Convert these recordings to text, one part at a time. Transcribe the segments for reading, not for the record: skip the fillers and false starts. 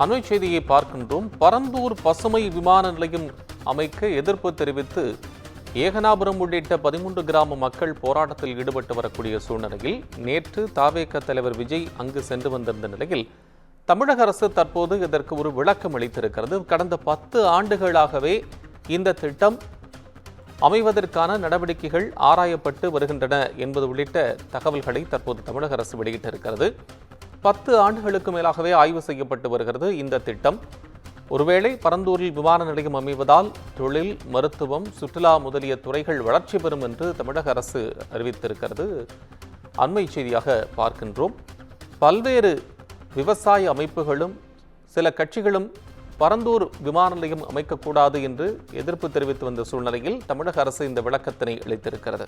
அண்மை செய்தியை பார்க்கின்றோம். பரந்தூர் பசுமை விமான நிலையம் அமைக்க எதிர்ப்பு தெரிவித்து ஏகனாபுரம் உள்ளிட்ட 13 கிராம மக்கள் போராட்டத்தில் ஈடுபட்டு வரக்கூடிய சூழ்நிலையில் நேற்று தவேக தலைவர் விஜய் அங்கு சென்று வந்திருந்த நிலையில் தமிழக அரசு தற்போது இதற்கு ஒரு விளக்கம் அளித்திருக்கிறது. கடந்த 10 ஆண்டுகளாகவே இந்த திட்டம் அமைவதற்கான நடவடிக்கைகள் ஆராயப்பட்டு வருகின்றன என்பது உள்ளிட்ட தகவல்களை தற்போது தமிழக அரசு வெளியிட்டிருக்கிறது. 10 ஆண்டுகளுக்கு மேலாகவே ஆய்வு செய்யப்பட்டு வருகிறது இந்த திட்டம். ஒருவேளை பரந்தூரில் விமான நிலையம் அமைவதால் தொழில், மருத்துவம், சுற்றுலா முதலிய துறைகள் வளர்ச்சி பெறும் என்று தமிழக அரசு அறிவித்திருக்கிறது. அண்மை செய்தியாக பார்க்கின்றோம். பல்வேறு விவசாய அமைப்புகளும் சில கட்சிகளும் பரந்தூர் விமான நிலையம் அமைக்கக்கூடாது என்று எதிர்ப்பு தெரிவித்து வந்த சூழ்நிலையில் தமிழக அரசு இந்த விளக்கத்தினை அளித்திருக்கிறது.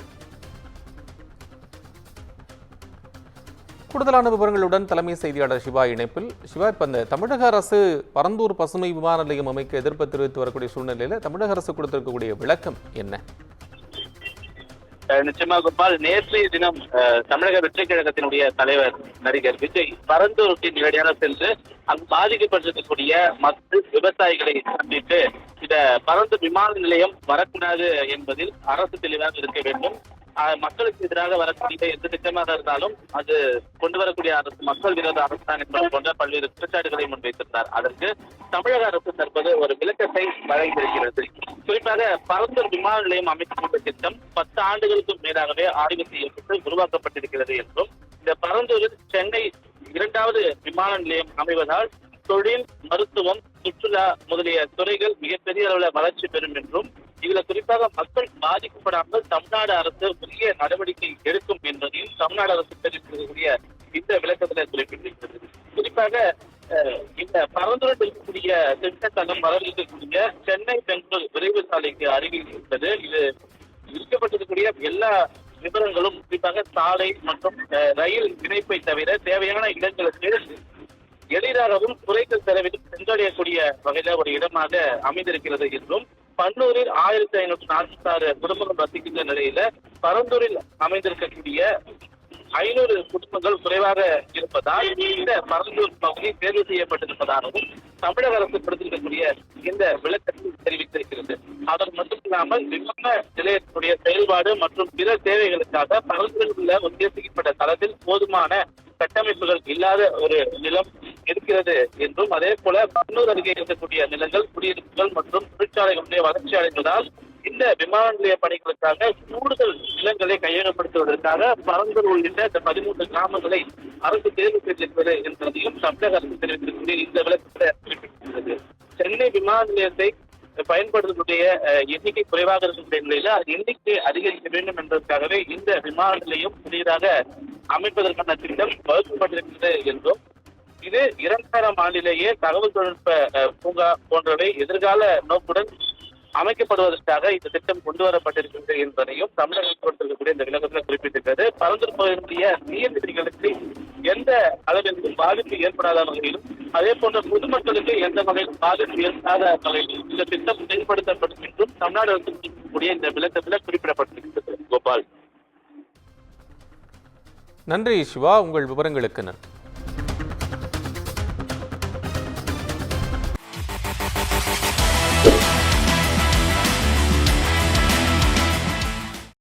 கூடுதலான விவரங்களுடன் தலைமை செய்தியாளர் சிவா இணைப்பில். சிவா, இப்ப இந்த தமிழக அரசு பரந்தூர் பசுமை விமான நிலையம் அமைக்க எதிர்ப்பு தெரிவித்து வரக்கூடிய சூழ்நிலையில தமிழக அரசு கொடுத்திருக்கக்கூடிய விளக்கம் என்ன? நிச்சயமாக கோபால், நேற்றைய தினம் தமிழக வெற்றி கழகத்தினுடைய தலைவர் நடிகர் விஜய் பரந்தூருக்கு நேரடியாக சென்று அங்கு பாதிக்கப்பட்டிருக்கக்கூடிய மக்கள், விவசாயிகளை சந்தித்து இந்த பரந்தூர் விமான நிலையம் வரக்கூடாது என்பதில் அரசு தெளிவாக இருக்க வேண்டும். மக்களுக்கு எதிராக வரக்கூடிய எந்த திட்டமாக இருந்தாலும் அது கொண்டு வரக்கூடிய அரசு மக்கள் விரோத அரசு தான் என்பது போன்ற பல்வேறு குற்றச்சாட்டுகளை முன்வைத்திருந்தார். அதற்கு தமிழக அரசு தற்போது ஒரு விளக்கத்தை வழங்கியிருக்கிறது. குறிப்பாக பரந்தூர் விமான நிலையம் அமைக்கப்பட்ட திட்டம் 10 ஆண்டுகளுக்கும் மேலாகவே ஆய்வு செய்யப்பட்டு உருவாக்கப்பட்டிருக்கிறது என்றும், இந்த பரந்தூரில் சென்னை 2வது விமான நிலையம் அமைவதால் தொழில், மருத்துவம், சுற்றுலா முதலிய துறைகள் மிகப்பெரிய அளவில் வளர்ச்சி பெறும் என்றும், இதுல குறிப்பாக மக்கள் பாதிக்கப்படாமல் தமிழ்நாடு அரசு உரிய நடவடிக்கை எடுக்கும் என்பதையும் தமிழ்நாடு அரசு தெரிவிக்கக்கூடிய இந்த விளக்கத்தில் குறிப்பிட்டிருக்கிறது. குறிப்பாக இந்த பரந்தூரில் இருக்கக்கூடிய திட்டத்தலம் வரவிருக்கக்கூடிய சென்னை பெங்களூர் விரைவு சாலைக்கு அருகில் இருப்பது. இது இருக்கப்பட்டிருக்கக்கூடிய எல்லா விவரங்களும் குறிப்பாக சாலை மற்றும் ரயில் இணைப்பை தவிர தேவையான இடங்களுக்கு எளிதாகவும் குறைந்த செலவிலும் சென்றடையக்கூடிய வகையில ஒரு இடமாக அமைந்திருக்கிறது என்றும், பன்னூரில் 1546 குடும்பங்கள் வசிக்கின்ற நிலையில பரந்தூரில் அமைந்திருக்கக்கூடிய 500 குடும்பங்கள் குறைவாக இருப்பதால் இந்த பரந்தூர் பகுதி தேர்வு செய்யப்பட்டிருப்பதாகவும் தமிழக அரசு கொடுத்திருக்கக்கூடிய இந்த விளக்கத்தில் தெரிவித்திருக்கிறது. அவர் மட்டுமில்லாமல் விமான நிலையத்தினுடைய செயல்பாடு மற்றும் பிற தேவைகளுக்காக பரந்தூரில் உள்ள உத்தேசிக்கப்பட்ட தளத்தில் போதுமான கட்டமைப்புகள் இல்லாத ஒரு நிலம் இருக்கிறது என்றும், அதே போல பன்னூர் அருகே இருக்கக்கூடிய நிலங்கள், குடியிருப்புகள் மற்றும் தொழிற்சாலைகளுடைய வளர்ச்சி அடைந்ததால் இந்த விமான நிலைய பணிகளுக்காக கூடுதல் நிலங்களை கையகப்படுத்துவதற்காக பரந்தூர் உள்ளிட்ட இந்த 13 கிராமங்களை அரசு தேர்வு செய்திருக்கிறது என்பதையும் தமிழக அரசு தெரிவித்திருக்கக்கூடிய இந்த விளக்கத்தில் குறிப்பிட்டிருக்கிறது. சென்னை விமான நிலையத்தை பயன்படுத்தக்கூடிய எண்ணிக்கை குறைவாக இருக்கக்கூடிய நிலையில அது எண்ணிக்கை அதிகரிக்க வேண்டும் என்பதற்காகவே இந்த விமான நிலையம் புதியதாக அமைப்பதற்கான திட்டம் வகுக்கப்பட்டிருக்கிறது என்றும், இது 2000ஆம் ஆண்டிலேயே தகவல் தொழில்நுட்ப பூங்கா போன்றவை எதிர்கால நோக்குடன் அமைக்கப்படுவதற்காக இந்த திட்டம் கொண்டு வரப்பட்டிருக்கிறது என்பதையும் தமிழக அரசு கொடுத்திருக்கக்கூடிய இந்த விளக்கத்தில் குறிப்பிட்டிருக்கிறது. பரந்தூர் பகுதியினுடைய நீர்நிலைகளுக்கு எந்த அளவிற்கும் பாதிப்பு ஏற்படாத வகையிலும், அதே போன்ற பொதுமக்களுக்கு எந்த வகையிலும் பாதிப்பு ஏற்படாத வகையிலும் இந்த திட்டம் செயல்படுத்தப்படும் என்றும் தமிழ்நாடு அரசு கொடுக்கக்கூடிய இந்த விளக்கத்தில் குறிப்பிடப்பட்டிருக்கிறது. கோபால், நன்றி சிவா, உங்கள் விவரங்களுக்கு நன்றி.